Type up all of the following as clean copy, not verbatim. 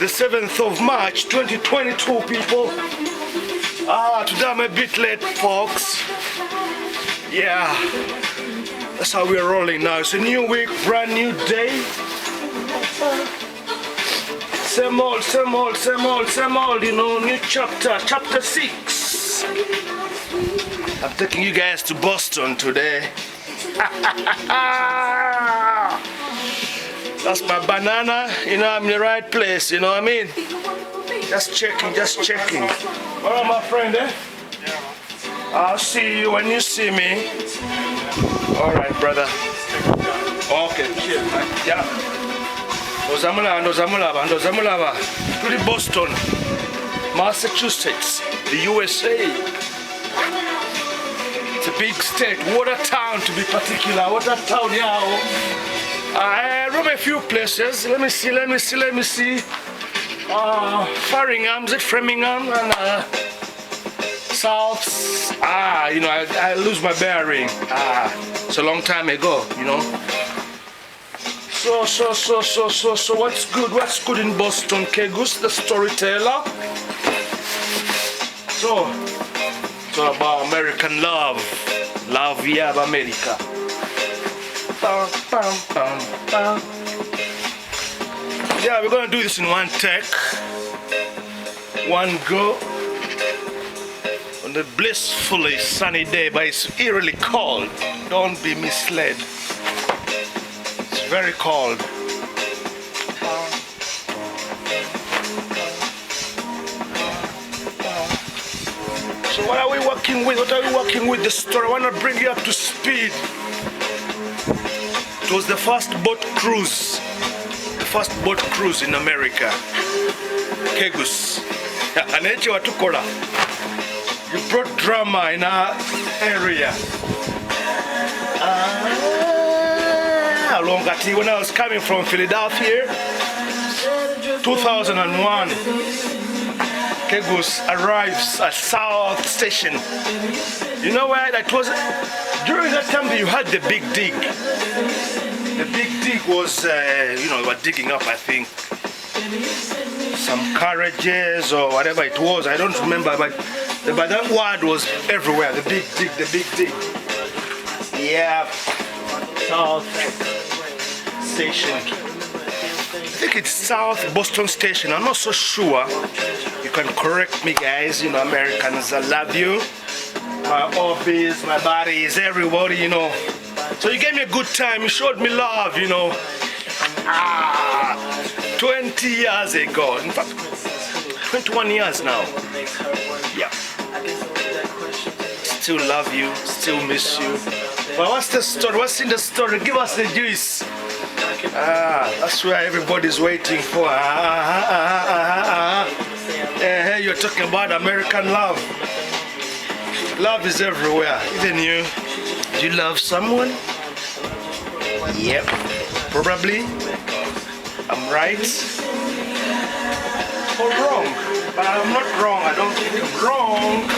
the 7th of March 2022, people. Today I'm a bit late, folks. Yeah, that's how we're rolling now. It's a new week, brand new day. Same old, same old, same old, same old, you know, new chapter 6. I'm taking you guys to Boston today. That's my banana, you know, I'm in the right place, you know what I mean? Just checking, just checking. All right, my friend, eh? I'll see you when you see me. All right, brother. Okay, cheers, man. Yeah. Ndozamulaba. To the Boston, Massachusetts, the USA. It's a big state, Watertown to be particular. Watertown, yeah. I roam a few places. Let me see. Framingham, is it Framingham? And South. You know, I lose my bearing. It's a long time ago, you know. So, what's good? What's good in Boston? Kegus, the storyteller. So, it's all about American love. Love, yeah, America. Yeah, we're gonna do this in one take, one go, on a blissfully sunny day, but it's eerily cold. Don't be misled. It's very cold. So what are we working with? The story. I want to bring you up to speed. It was the first boat cruise in America. Kegus. Aneche watukola. You brought drama in our area. Longati, when I was coming from Philadelphia, 2001, Kegus arrives at South Station. You know where that was? During that time you had the Big Dig. The Big Dig was, you know, we were digging up, I think, some carriages or whatever it was. I don't remember, but that word was everywhere. The Big Dig, the Big Dig. Yeah, South Station. I think it's South Boston Station. I'm not so sure. You can correct me, guys. You know, Americans, I love you. My office, my buddies, everybody, you know. So you gave me a good time. You showed me love, you know. 20 years ago. In fact, 21 years now. Yeah. Still love you. Still miss you. But what's the story? What's in the story? Give us the juice. That's where everybody's waiting for. You're talking about American love. Love is everywhere. Even you. Do you love someone? Yep. Probably. I'm right. Or wrong. But I'm not wrong. I don't think I'm wrong.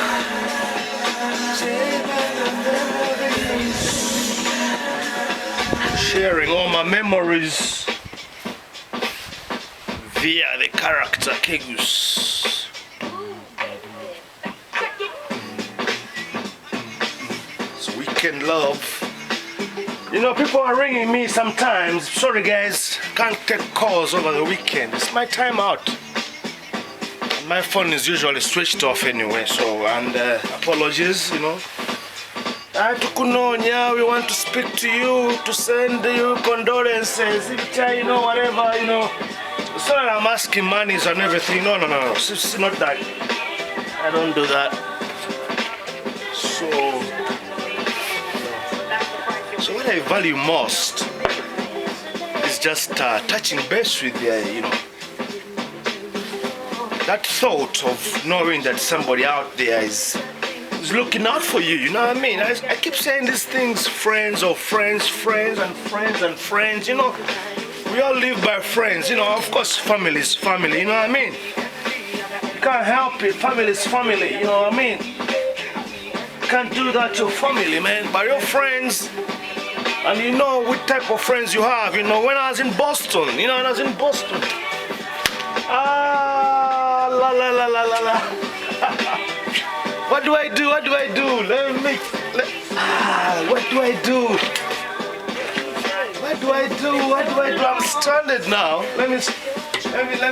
Sharing all my memories via the character Kegus. It's weekend love. You know, people are ringing me sometimes. Sorry guys, can't take calls over the weekend. It's my time out. And my phone is usually switched off anyway, so, and apologies, you know. Tukunonya, we want to speak to you, to send you condolences, you know, whatever, you know. It's not that I'm asking monies and everything. No. It's not that. I don't do that. So what I value most is just touching base with you know, that thought of knowing that somebody out there is looking out for you, you know what I mean? I keep saying these things, friends, you know. We all live by friends, you know. Of course, family is family, you know what I mean? You can't help it, family is family, you know what I mean? You can't do that to family, man. But your friends, and you know what type of friends you have, you know. When I was in Boston, Ah, la la la la la la. What do I do? What do I do? Let me mix. What do I do? What do I do? What do I do? I'm stranded now. Let me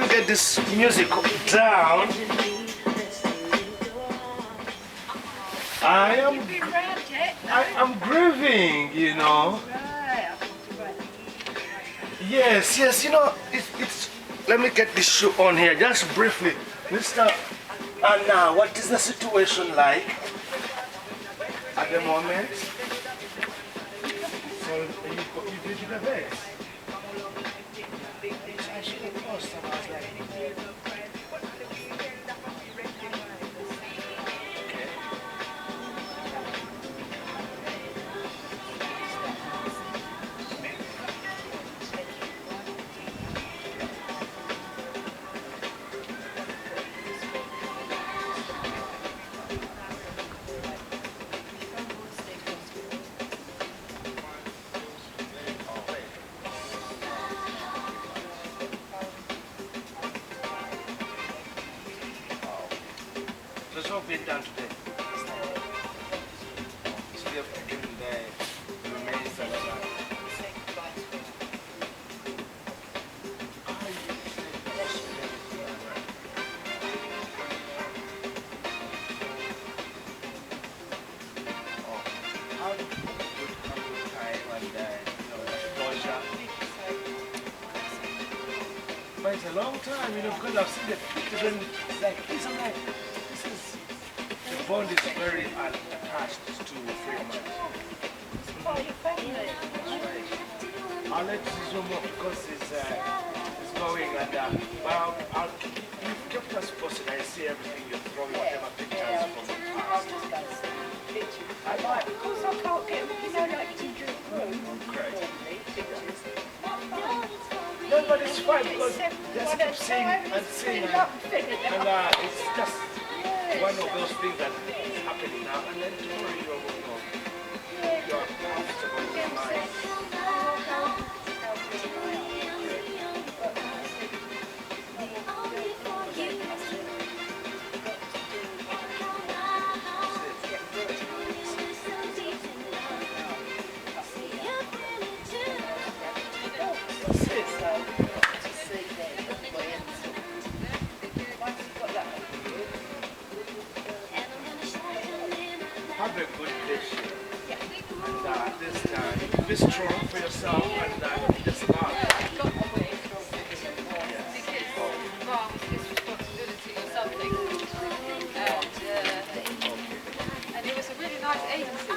get this music down. I'm grieving, you know. Yes, yes, you know, it's let me get this shoe on here, just briefly. Mr. Anna, what is the situation like at the moment? So, you did the best. I should have paused some, I was like, there's no been done today. So we have taken the remains and how good time and closure. But it's a long time, you know, because I've seen the pictures and like this, I'm like, the bond is very attached to Fremont. I'll let you zoom up because it's going and you've kept us posted. I see everything you're throwing, whatever pictures from the past. I might, because I can't get, you know, like to drink room. Correct. No, but it's fine because just keep saying and saying and it's just one of those things that is happening now, and then tomorrow you're comfortable in your mind. Have a good day, and this time, be strong for yourself and just love. And it was a really nice agency.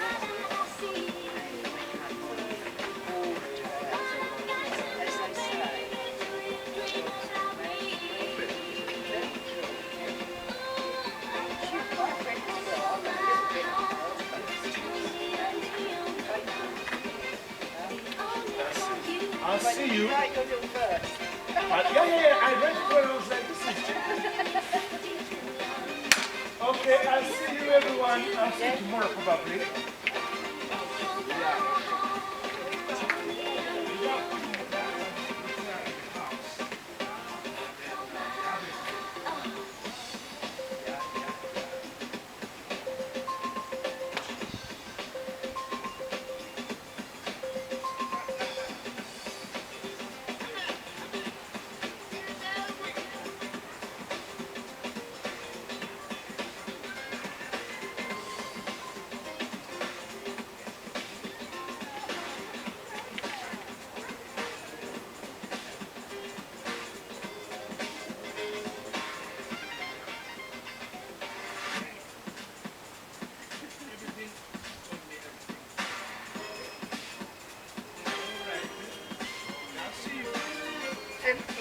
I'll see you. Write your little verse. Yeah. I read it when I was like, this is okay, I'll see you everyone. I'll see you tomorrow probably. Yeah.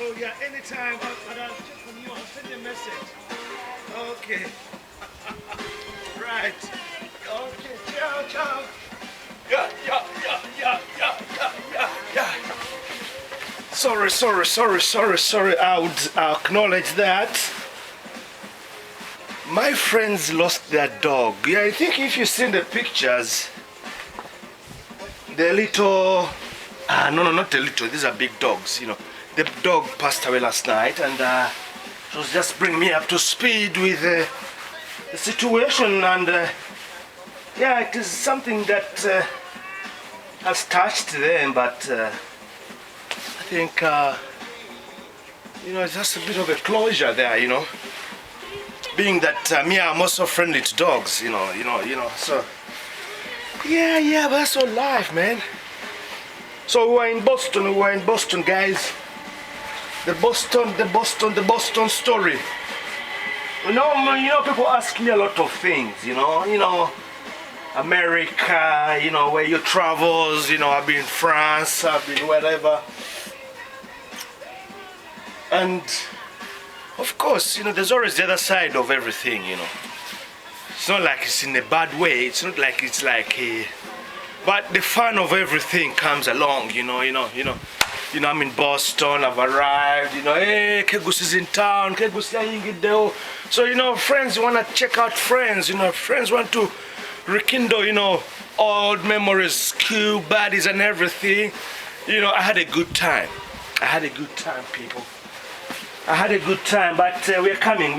Oh yeah, anytime. I'll check on you. I'll send you a message. Okay. Right. Okay. Ciao. Yeah. Sorry. I would acknowledge that. My friends lost their dog. Yeah, I think if you've seen the pictures, the little, no, not the little, these are big dogs, you know. The dog passed away last night, and So just bring me up to speed with the situation, and yeah, it is something that has touched them, but I think you know, it's just a bit of a closure there, you know, being that me, I'm also friendly to dogs, you know, so yeah, but that's all life, man. So we were in Boston, guys. The Boston story. You know, people ask me a lot of things, you know, America, you know, where you travels, you know, I've been in France, I've been wherever. And of course, you know, there's always the other side of everything, you know. It's not like it's in a bad way, it's not like it's like a, but the fun of everything comes along, you know, I'm in Boston, I've arrived, you know, hey, Kegus is in town, Kegus Yingideo. So, you know, friends want to check out friends, you know, friends want to rekindle, you know, old memories, school buddies and everything. You know, I had a good time. People. I had a good time, but we're coming.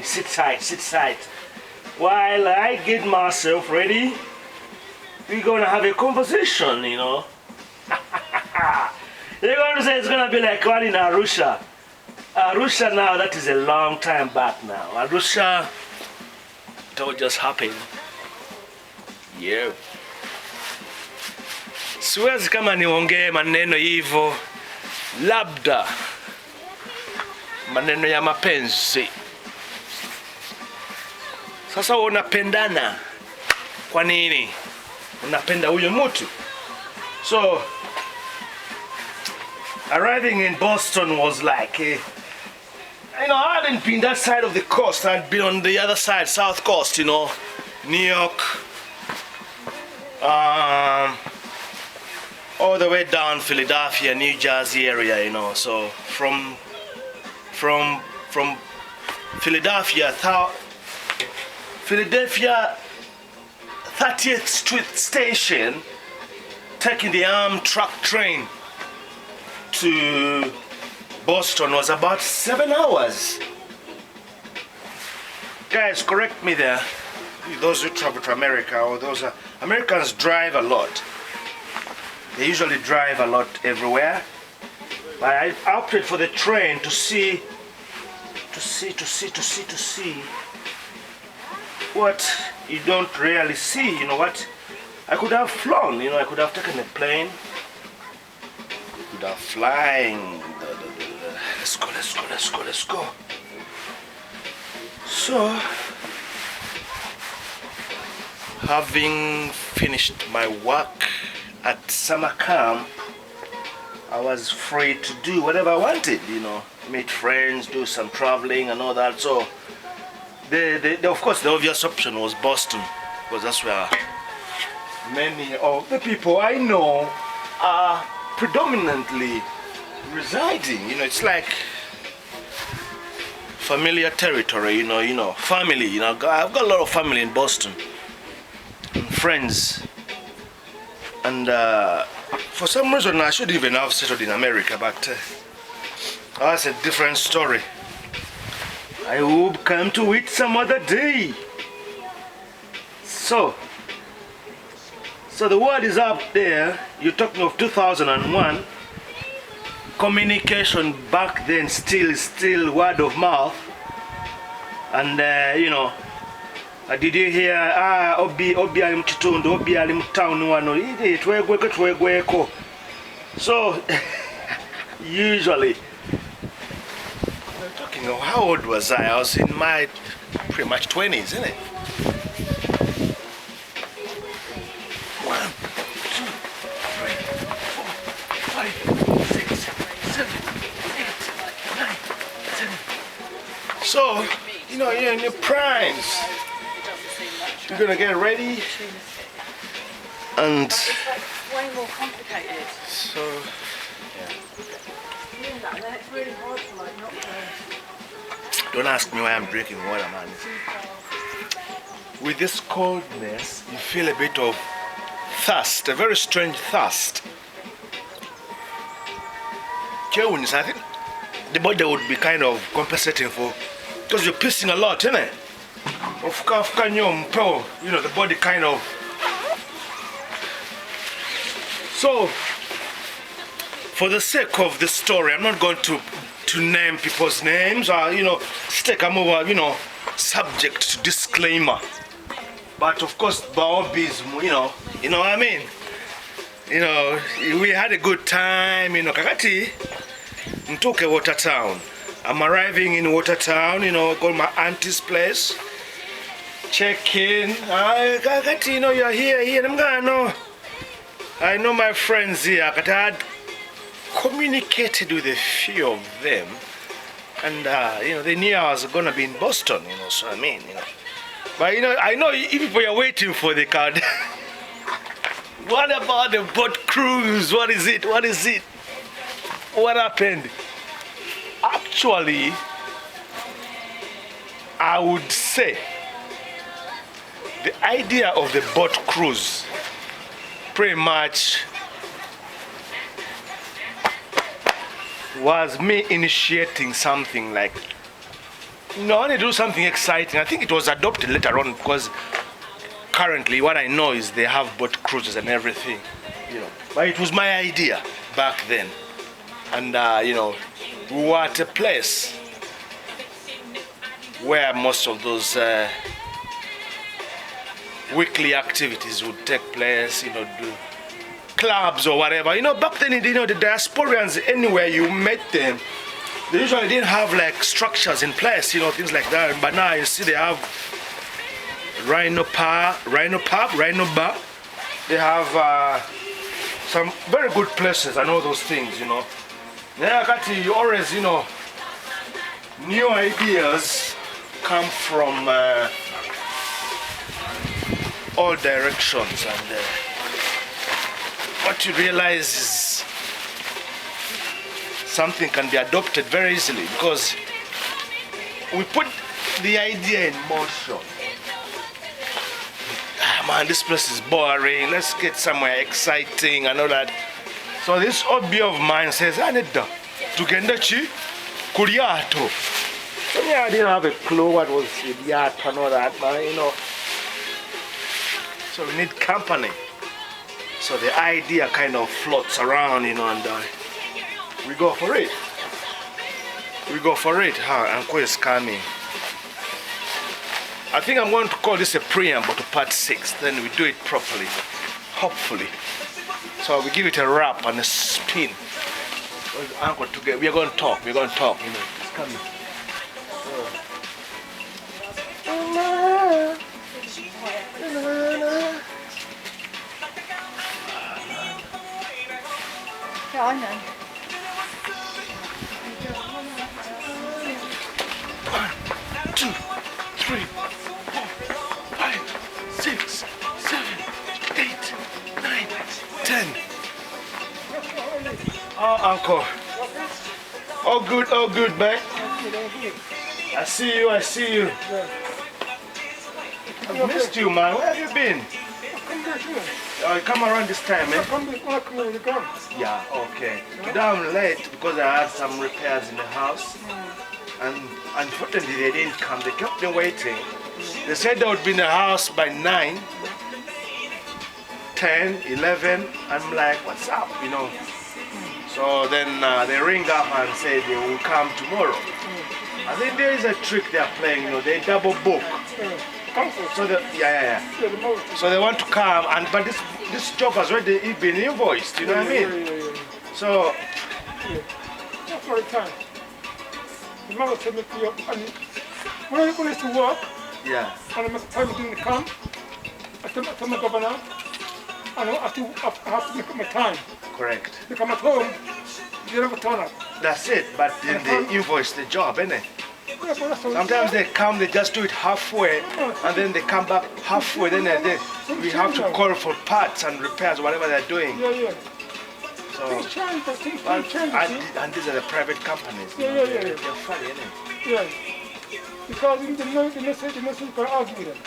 Sit tight. While I get myself ready, we're gonna have a conversation, you know. You're gonna say it's gonna be like one in Arusha. Arusha now, that is a long time back now. Arusha, it all just happened. Yeah. Siwezi kama niongee maneno hivyo, labda maneno ya mapenzi. Sasa unapendana kwa nini? Unapenda huyo mtu. So arriving in Boston was like you know, I hadn't been that side of the coast. I'd been on the other side, South Coast, you know, New York, all the way down Philadelphia, New Jersey area, you know. So from Philadelphia 30th Street Station, taking the Amtrak train to Boston was about 7 hours. Guys, correct me there. Those who travel to America, or those Americans drive a lot. They usually drive a lot everywhere. But I opted for the train to see what you don't really see. You know what? I could have flown. You know, I could have taken a plane. We could have flying. Let's go. So, having finished my work at summer camp, I was free to do whatever I wanted, you know, meet friends, do some traveling and all that. So, of course, the obvious option was Boston, because that's where many of the people I know are predominantly residing. You know, it's like familiar territory, you know, family. You know, I've got a lot of family in Boston, and friends, and for some reason I should even have settled in America, but that's a different story. I will come to it some other day. So the word is up there. You're talking of 2001. Communication back then still word of mouth. And you know, did you hear Obi ali mkitundu, Obi ali mtown wano, ide twegweko. So usually, I'm talking of how old was I? I was in my pretty much 20s, isn't it? 1, 2, 3, 4, 5, 6, 7, 8, 9, 10. So, you know, you're in your primes. You're gonna get ready, and It's way more complicated. so Yeah, and then it's really hard to like not to. don't ask me why I'm drinking water, man. With this coldness, you feel a bit of thirst, a very strange thirst. I think the body would be kind of compensating for, because you're pissing a lot, innit? You know, the body kind of. So, for the sake of the story, I'm not going to name people's names or, you know, take them over, you know, subject to disclaimer. But of course, Baobism, you know what I mean? You know, we had a good time, you know, kakati, Mtoke Watertown. I'm arriving in Watertown, you know, go to my auntie's place, check in, kakati, you know, you're here, I know my friends here, but I had communicated with a few of them, and, you know, they knew I was gonna be in Boston, you know, so I mean, you know. But, you know, I know you people are waiting for the card. What about the boat cruise? What is it? What happened? Actually, I would say the idea of the boat cruise pretty much was me initiating something like, you know, I want to do something exciting. I think it was adopted later on because currently what I know is they have boat cruises and everything, you know. But it was my idea back then. And, you know, we were at a place where most of those weekly activities would take place, you know, do clubs or whatever. You know, back then, you know, the diasporians, anywhere you met them, they usually didn't have like structures in place, you know, things like that. But now you see they have Rhino Bar. They have some very good places and all those things, you know. Yeah, you always, you know, new ideas come from all directions, and what you realize is something can be adopted very easily because we put the idea in motion. Man, this place is boring, let's get somewhere exciting and all that. So this hobby of mine says, Aneda, tugendachi kuriato. So yeah, I didn't have a clue what was yacht and all that, but you know. So we need company. So the idea kind of floats around, you know, and we go for it. Uncle is coming. I think I'm going to call this a preamble to part 6. Then we do it properly, hopefully. So we give it a wrap and a spin. Uncle, together, we're going to talk. You know, it's coming. Yeah, I know. 1, 2, 3, 4, 5, 6, 7, 8, 9, 10. Oh, Uncle. All good, man. I see you. I missed you, man. Where have you been? You come around this time, man. Yeah, okay. Today I'm late because I had some repairs in the house. And unfortunately they didn't come. They kept me waiting. They said they would be in the house by 9, 10, 11. I'm like, what's up, you know? So then they ring up and say they will come tomorrow. I think there is a trick they're playing, you know, they double book. So so they want to come, but this job has already been invoiced, you know what I mean? So that's for the time. The mother said me to you, and when I used to work, yeah. and I must time didn't come, I tell my governor, and I have to make up my time. Correct. Because I'm at home, you never turn up. That's it, but then they invoice the job, innit? Yeah, but that's Sometimes they come, they just do it halfway, and then they come back halfway, then we have to call for parts and repairs, whatever they're doing. Yeah. So, Things change, but things and, change. and these are the private companies. Yeah. They're funny, innit? Yeah. Because in the message you can argue with them.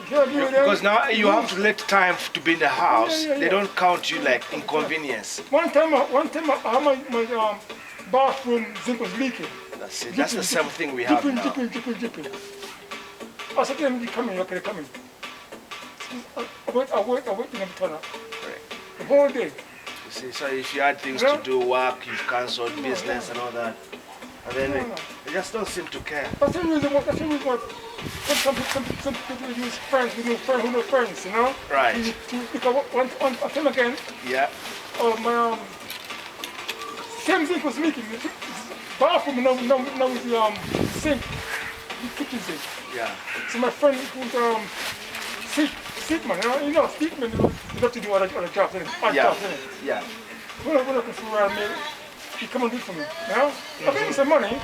Because now you have to let time to be in the house. Yeah. They don't count you like inconvenience. One time I had my bathroom zinc was leaking. That's it. That's the same thing we have now. Dripping. I said to them, they're coming, okay, they're coming. I wait, you know, turn up. Correct. The whole day. You see, so if you had things to do, work, you've cancelled business and all that, and then they just don't seem to care. That's the reason why some people use friends who know friends, you know? Right. Because one time again, Yeah. my same sink was leaking. The bathroom now with the sink, the kitchen sink. Yeah. So my friend who's sick man, you know, sick man, you have to do other jobs, innit? Yeah. Jobs, innit? Yeah. When I can see where I made, he come and do it for me, you know? I gave him some money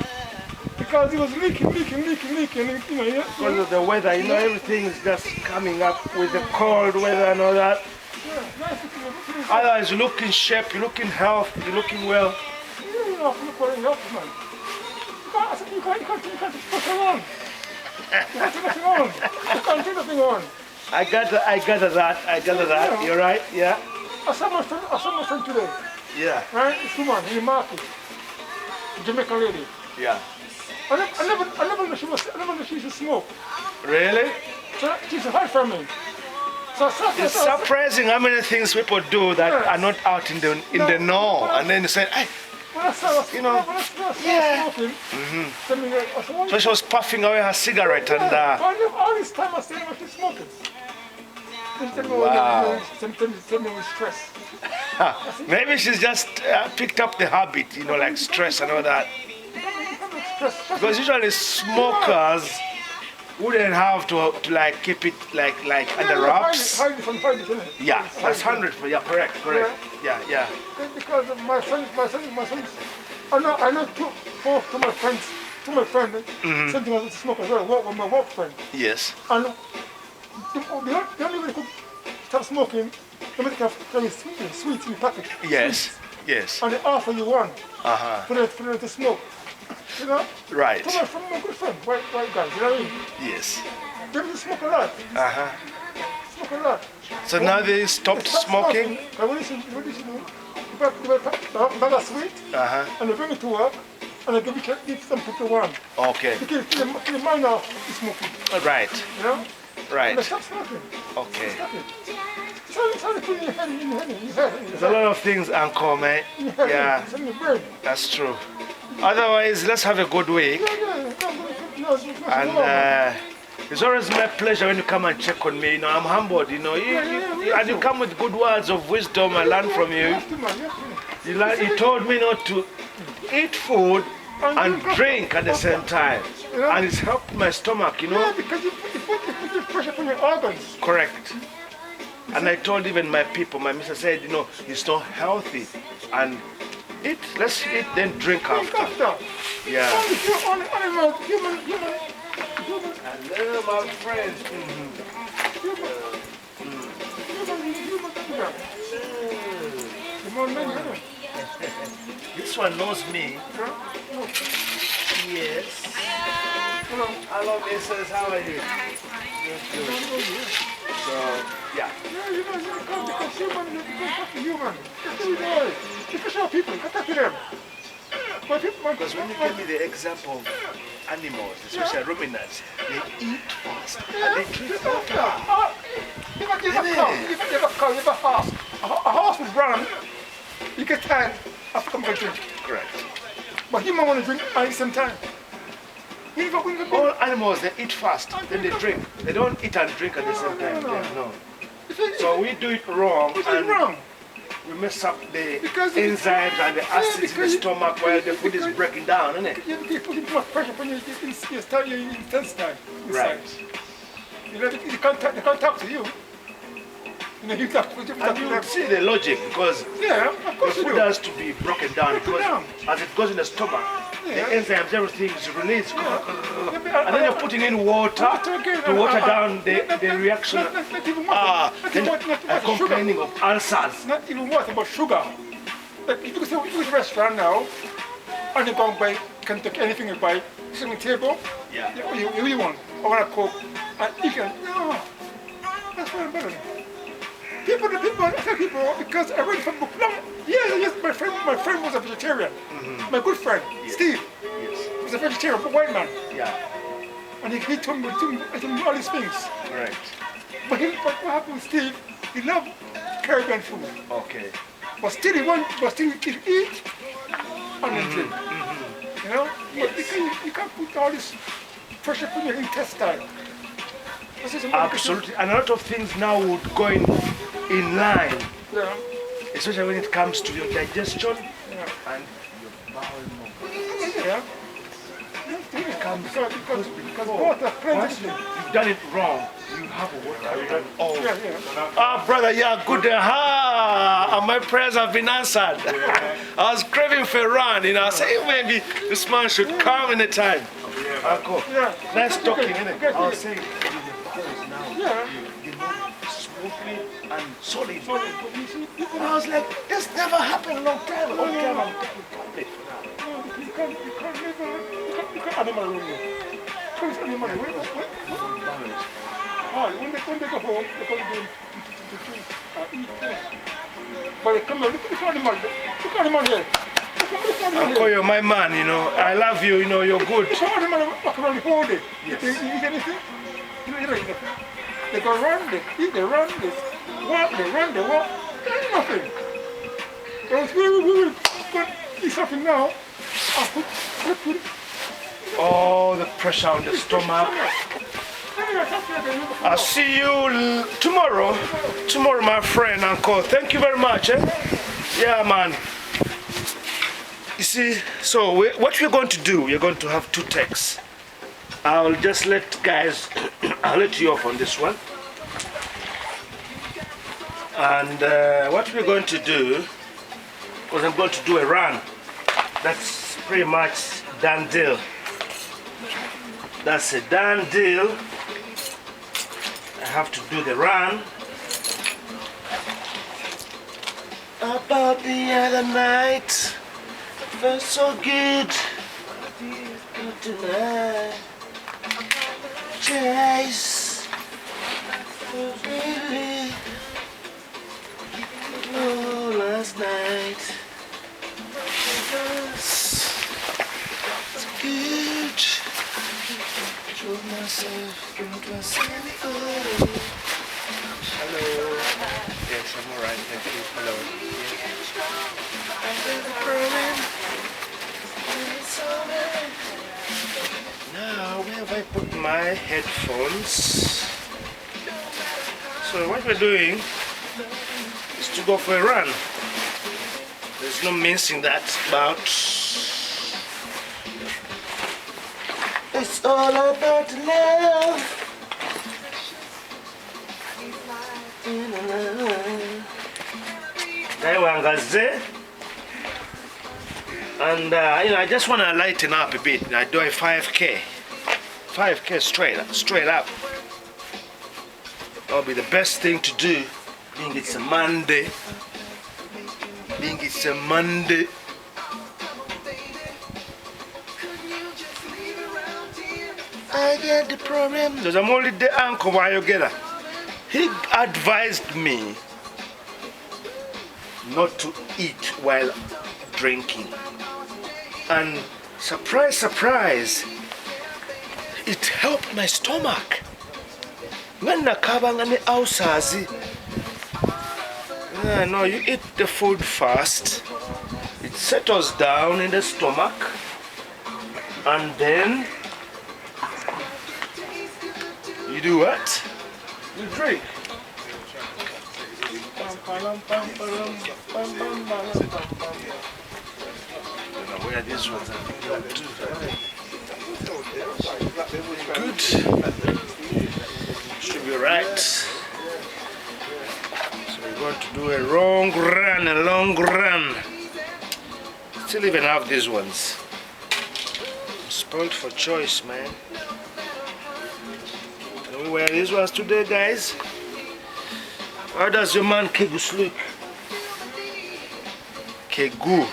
because it was leaking, you know. Because of the weather, you know, everything is just coming up with the cold weather and all that. Yeah, nice to see you. Otherwise, you look in shape, you look in health, you're looking well. You know, look what it helps, man. You can't put it on. You can't do nothing on. You can't do nothing on. I gather that. You're right, yeah. I saw my friend today, Yeah. right? This woman in the market, Jamaican lady. Yeah. I never knew she used to smoke. Really? So she used to hide from me. So I sat there, It's surprising how many things people do that are not out in the know. And then you say, hey, when I saw her, you know, when I saw her yeah. smoking, tell me, I said, why So she was puffing away her cigarette and all this time I said, she's smoking. Then tell me, Wow. tell me with stress. maybe she's just picked up the habit, you know, like stress and all that. Stress. Because usually smokers wouldn't have to like keep it like under wraps. Hide it, innit? Yeah, that's 100. Yeah, correct. Yeah. Because of my friends, I know two my friends, something I was to smoke as well, with my work friend. Yes. And the only way they could stop smoking, they make it very sweet in the packet. Yes. Sweets. Yes. And they offer you one for them to smoke. You know? Right. From my good friend, white guys, you know what I mean? Yes. They used to smoke a lot. Smoke a lot. So now they stopped smoking. And what did you do? They bag of sweet, and they bring it to work, and they give some people one. Okay. To kill the mind off the smoking. Right. You know? And they Right. stop smoking. Okay. Stop it. It's only put in your head, There's a lot of things, Uncle, man. Yeah, It's in your brain. that's true. Otherwise, let's have a good week. And it's always my pleasure when you come and check on me. You know, I'm humbled. You know, and you come with good words of wisdom. I learn from you. You told me not to eat food and drink at the same time, and it's helped my stomach. You know. Yeah, because you put pressure on your organs. Correct. And I told even my people. My mister said, you know, it's not healthy, and let's eat then drink after. Yeah. Human. Hello, my friend. This one knows me. Yes. Hello, missus. How are you? Good. So, yeah. Human. You can show people, you can talk to them. Because when you give me the example of animals, especially ruminants, they eat fast and they drink water. You have a cow, you have a horse. A horse will run, you get tired after come and drink. Correct. But human want to drink at the same time. All animals, they eat fast, then they drink. They don't eat and drink at the same time. No. So we do it wrong. We mess up the enzymes and the acids in the stomach while the food is breaking down, isn't it? You put too much pressure on your intestine. Right. You know, they can't talk to you. You know, you talk to them. And you see the logic because Yeah, of the course you food do. has to be broken down because as it goes in the stomach, the enzymes, everything is released. And then you're putting in water to water down the reaction. Then complaining of ulcers. Not even what about sugar. Like if you go to a restaurant now, and you go and buy Kentucky, anything you buy, sit on the table, Yeah. you want, I want a Coke, and you can, no, that's very better. people, I tell people because I read from book. No, yes, my friend was a vegetarian. My good friend, Steve, Yes. was a vegetarian, a white man. Yeah. And he told me all these things. Right. But what happened with Steve, he loved Caribbean food. Okay. But still he eat and drink. You know? Yes. But you can't put all this pressure on your intestine. This is Absolutely. And a lot of things now would go in line, Yeah. especially when it comes to your digestion Yeah. and your bowel movement. Yeah. Because water Once plenty. you've done it wrong, you have a water. Oh. Yeah. Ah, brother, yeah, good. And my prayers have been answered. I was craving for a run, you know. I said, maybe this man should come in a time. Cool. Yeah. Nice talking, innit? Okay. I was saying, with the bowels now, Yeah. you move smoothly and solid. So, but you see, people, And I was like, this never happened a long time. Long time I'm taking tablet for now. you can't animal run you. Because animal run when they go home, they go to eat. But they come here, look at animal. Look at animal here. Look at animal here. You're my man, you know. I love you, you know, you're good. Look at animal walk around the whole day. Yes. They eat anything? They go run, they eat, they run, they walk, they run, they walk. They eat nothing. But we will eat something now. Put Oh, the pressure on the stomach. I'll see you tomorrow. Tomorrow, my friend, Uncle. Thank you very much. Yeah, man. You see, so what we're going to do, we're going to have two takes. I'll just let guys, I'll let you off on this one. And what we're going to do, because I'm going to do a run. That's pretty much done deal. That's a done deal. I have to do the run. About the other night, felt so good. Good tonight. Chase. Really. Oh, last night. It's good. Drove myself. Oh. Hello. Yes, I'm alright. Thank you. Hello. Now, where have I put my headphones? So what we're doing is to go for a run. There's no mincing that about. It's all about love. And I just want to lighten up a bit. I do a 5k straight up. That'll be the best thing to do, being it's a Monday. I get the problem. Because I'm only the uncle while you get her. He advised me not to eat while drinking. And surprise, surprise, it helped my stomach. When nakabanga ne ausazi, no, you eat the food first. It settles down in the stomach, and then you do what? You drink. Where these ones are good. Should be right. So we're going to do a long run. Still even have these ones. I'm spoiled for choice, man. Can we wear these ones today, guys? How does your man Kegu sleep? Kegusco.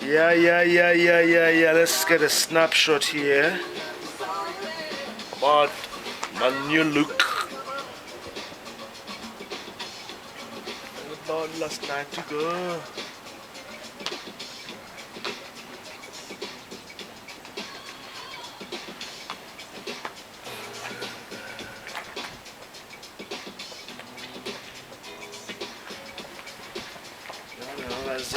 Yeah. Let's get a snapshot here about my new look. About last night to go.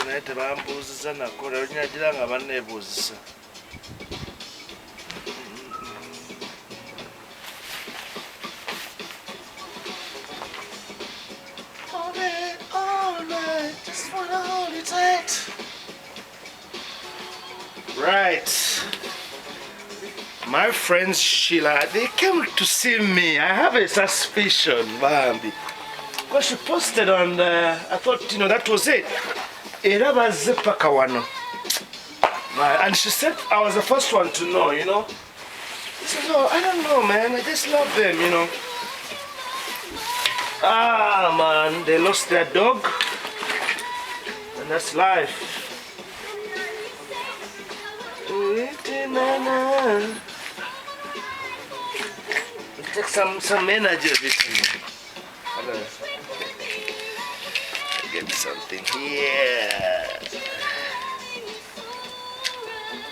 Naye tebambuuziza nako lero nyagira nga banneebuuzisa. Right. My friend Sheila, they came to see me. I have a suspicion, Bambi. Because she posted on I thought, that was it. And she said I was the first one to know, I said, no, I don't know, man. I just love them, Ah, man, they lost their dog. And that's life. It takes some energy of it. Get something here.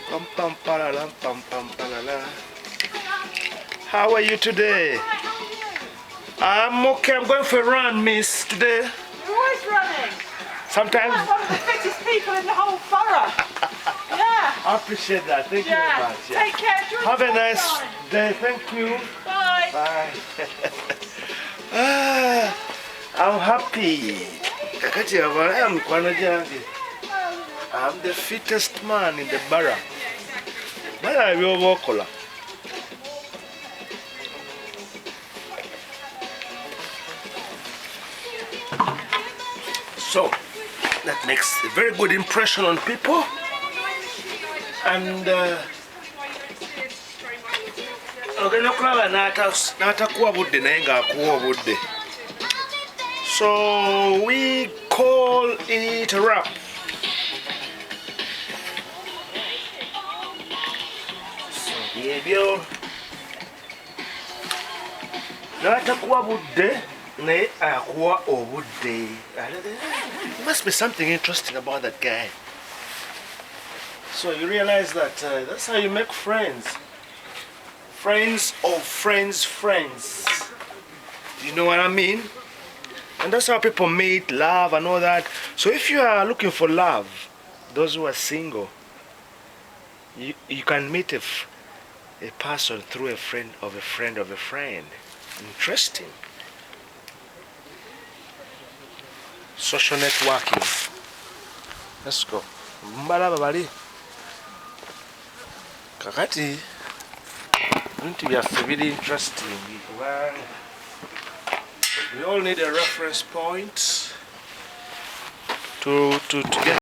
Pam pam palala, pam pam palala. How are you today? I'm okay. I'm going for a run, miss, today. You're always running. Sometimes. You're one of the fittest people in the whole borough. Yeah. I appreciate that. Thank you very much. Yeah. Take care. Enjoy Have a the nice sunshine. day. Thank you. Bye. Bye. I'm happy. Kakati yavala mkwano jange. I'm the fittest man in the borough. Bala byobokola. So that makes a very good impression on people. And ogenda kulaba n'atakuwa budde naye ng'akuwa obudde. So we call it a wrap. So ebyo n'atakuwa budde naye akuwa obudde. There must be something interesting about that guy. So you realize that that's how you make friends. Friends of friends. You know what I mean? And that's how people meet, love and all that. So if you are looking for love, those who are single, you can meet a person through a friend of a friend of a friend. Interesting. Social networking. Let's go. Mbalaba bali. Kakati. Into byaffe really interesting. We all need a reference point to get